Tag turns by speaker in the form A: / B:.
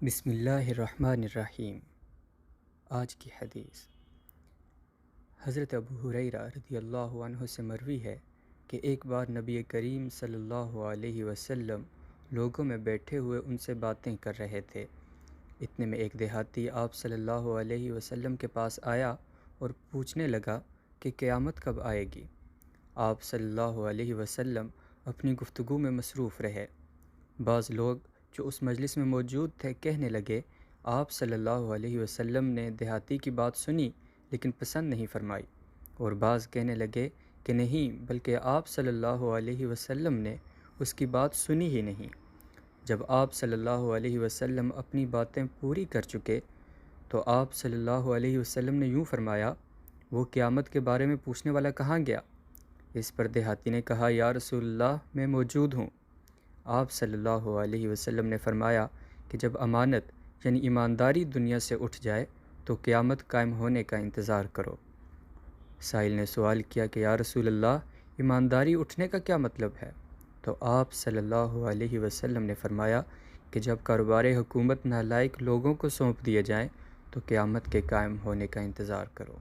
A: بسم اللہ الرحمن الرحیم۔ آج کی حدیث حضرت ابو ہریرہ رضی اللہ عنہ سے مروی ہے کہ ایک بار نبی کریم صلی اللہ علیہ وسلم لوگوں میں بیٹھے ہوئے ان سے باتیں کر رہے تھے۔ اتنے میں ایک دیہاتی آپ صلی اللہ علیہ وسلم کے پاس آیا اور پوچھنے لگا کہ قیامت کب آئے گی۔ آپ صلی اللہ علیہ وسلم اپنی گفتگو میں مصروف رہے۔ بعض لوگ جو اس مجلس میں موجود تھے کہنے لگے، آپ صلی اللہ علیہ وسلم نے دیہاتی کی بات سنی لیکن پسند نہیں فرمائی، اور بعض کہنے لگے کہ نہیں بلکہ آپ صلی اللہ علیہ وسلم نے اس کی بات سنی ہی نہیں۔ جب آپ صلی اللہ علیہ وسلم اپنی باتیں پوری کر چکے تو آپ صلی اللہ علیہ وسلم نے یوں فرمایا، وہ قیامت کے بارے میں پوچھنے والا کہاں گیا؟ اس پر دیہاتی نے کہا، یا رسول اللہ میں موجود ہوں۔ آپ صلی اللہ علیہ وسلم نے فرمایا کہ جب امانت یعنی ایمانداری دنیا سے اٹھ جائے تو قیامت قائم ہونے کا انتظار کرو۔ سائل نے سوال کیا کہ یا رسول اللہ ایمانداری اٹھنے کا کیا مطلب ہے؟ تو آپ صلی اللہ علیہ وسلم نے فرمایا کہ جب کاروبار حکومت نالائق لوگوں کو سونپ دیے جائیں تو قیامت کے قائم ہونے کا انتظار کرو۔